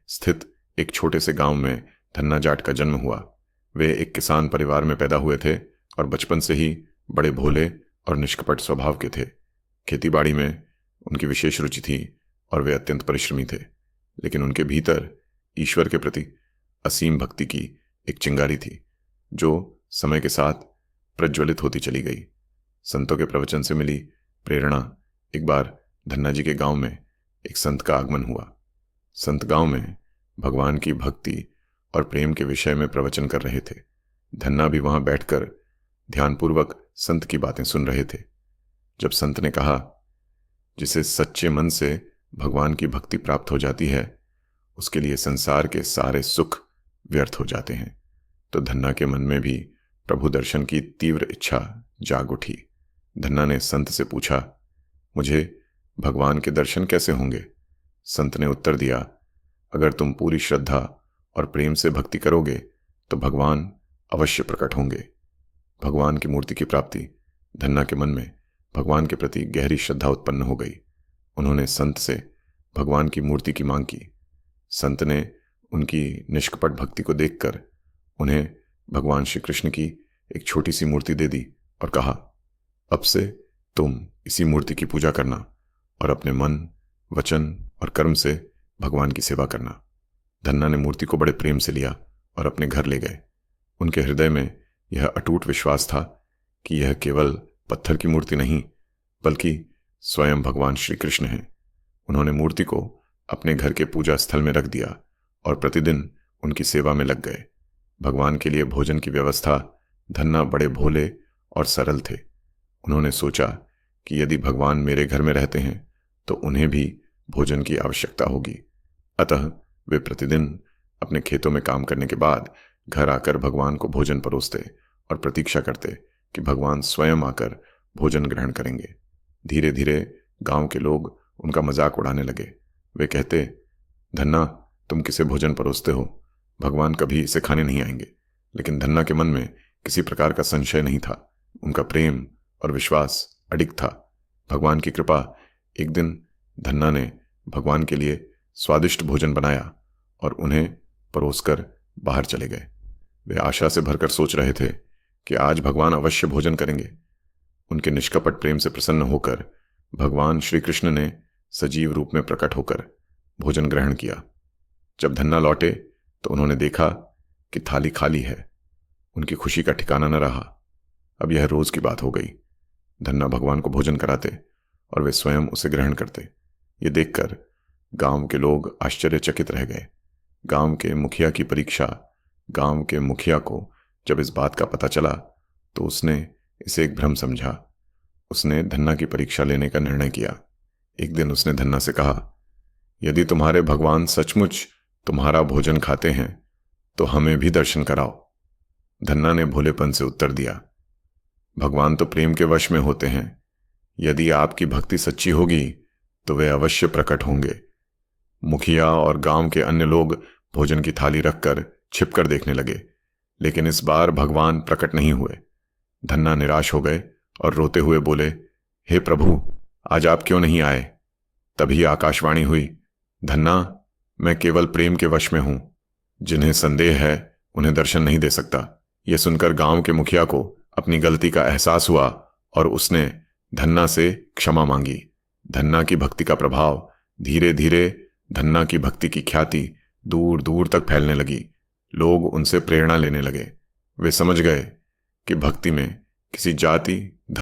स्थित एक छोटे से गांव में धन्ना जाट का जन्म हुआ। वे एक किसान परिवार में पैदा हुए थे और बचपन से ही बड़े भोले और निष्कपट स्वभाव के थे। खेतीबाड़ी में उनकी विशेष रुचि थी और वे अत्यंत परिश्रमी थे, लेकिन उनके भीतर ईश्वर के प्रति असीम भक्ति की एक चिंगारी थी जो समय के साथ प्रज्वलित होती चली गई। संतों के प्रवचन से मिली प्रेरणा एक बार धन्ना जी के गांव में एक संत का आगमन हुआ। संत गांव में भगवान की भक्ति और प्रेम के विषय में प्रवचन कर रहे थे। धन्ना भी वहां बैठकर ध्यानपूर्वक संत की बातें सुन रहे थे। जब संत ने कहा, जिसे सच्चे मन से भगवान की भक्ति प्राप्त हो जाती है उसके लिए संसार के सारे सुख व्यर्थ हो जाते हैं, तो धन्ना के मन में भी प्रभु दर्शन की तीव्र इच्छा जाग उठी। धन्ना ने संत से पूछा, मुझे भगवान के दर्शन कैसे होंगे? संत ने उत्तर दिया, अगर तुम पूरी श्रद्धा और प्रेम से भक्ति करोगे तो भगवान अवश्य प्रकट होंगे। भगवान की मूर्ति की प्राप्ति धन्ना के मन में भगवान के प्रति गहरी श्रद्धा उत्पन्न हो गई। उन्होंने संत से भगवान की मूर्ति की मांग की। संत ने उनकी निष्कपट भक्ति को देखकर उन्हें भगवान श्री कृष्ण की एक छोटी सी मूर्ति दे दी और कहा, अब से तुम इसी मूर्ति की पूजा करना और अपने मन, वचन और कर्म से भगवान की सेवा करना। धन्ना ने मूर्ति को बड़े प्रेम से लिया और अपने घर ले गए। उनके हृदय में यह अटूट विश्वास था कि यह केवल पत्थर की मूर्ति नहीं बल्कि स्वयं भगवान श्री कृष्ण हैं। उन्होंने मूर्ति को अपने घर के पूजा स्थल में रख दिया और प्रतिदिन उनकी सेवा में लग गए। भगवान के लिए भोजन की व्यवस्था धन्ना बड़े भोले और सरल थे। उन्होंने सोचा कि यदि भगवान मेरे घर में रहते हैं तो उन्हें भी भोजन की आवश्यकता होगी। अतः वे प्रतिदिन अपने खेतों में काम करने के बाद घर आकर भगवान को भोजन परोसते और प्रतीक्षा करते कि भगवान स्वयं आकर भोजन ग्रहण करेंगे। धीरे धीरे गांव के लोग उनका मजाक उड़ाने लगे। वे कहते, धन्ना, तुम किसे भोजन परोसते हो? भगवान कभी इसे खाने नहीं आएंगे। लेकिन धन्ना के मन में किसी प्रकार का संशय नहीं था। उनका प्रेम और विश्वास अडिग था। भगवान की कृपा, एक दिन धन्ना ने भगवान के लिए स्वादिष्ट भोजन बनाया और उन्हें परोसकर बाहर चले गए। वे आशा से भरकर सोच रहे थे कि आज भगवान अवश्य भोजन करेंगे। उनके निष्कपट प्रेम से प्रसन्न होकर भगवान श्री कृष्ण ने सजीव रूप में प्रकट होकर भोजन ग्रहण किया। जब धन्ना लौटे तो उन्होंने देखा कि थाली खाली है। उनकी खुशी का ठिकाना न रहा। अब यह रोज की बात हो गई। धन्ना भगवान को भोजन कराते और वे स्वयं उसे ग्रहण करते। ये देखकर गांव के लोग आश्चर्यचकित रह गए। गांव के मुखिया की परीक्षा गांव के मुखिया को जब इस बात का पता चला तो उसने इसे एक भ्रम समझा। उसने धन्ना की परीक्षा लेने का निर्णय किया। एक दिन उसने धन्ना से कहा, यदि तुम्हारे भगवान सचमुच तुम्हारा भोजन खाते हैं तो हमें भी दर्शन कराओ। धन्ना ने भोलेपन से उत्तर दिया, भगवान तो प्रेम के वश में होते हैं। यदि आपकी भक्ति सच्ची होगी तो वे अवश्य प्रकट होंगे। मुखिया और गांव के अन्य लोग भोजन की थाली रखकर छिपकर देखने लगे, लेकिन इस बार भगवान प्रकट नहीं हुए। धन्ना निराश हो गए और रोते हुए बोले, हे प्रभु, आज आप क्यों नहीं आए? तभी आकाशवाणी हुई, धन्ना, मैं केवल प्रेम के वश में हूं। जिन्हें संदेह है उन्हें दर्शन नहीं दे सकता। यह सुनकर गांव के मुखिया को अपनी गलती का एहसास हुआ और उसने धन्ना से क्षमा मांगी। धन्ना की भक्ति का प्रभाव धीरे धीरे धन्ना की भक्ति की ख्याति दूर दूर तक फैलने लगी। लोग उनसे प्रेरणा लेने लगे। वे समझ गए कि भक्ति में किसी जाति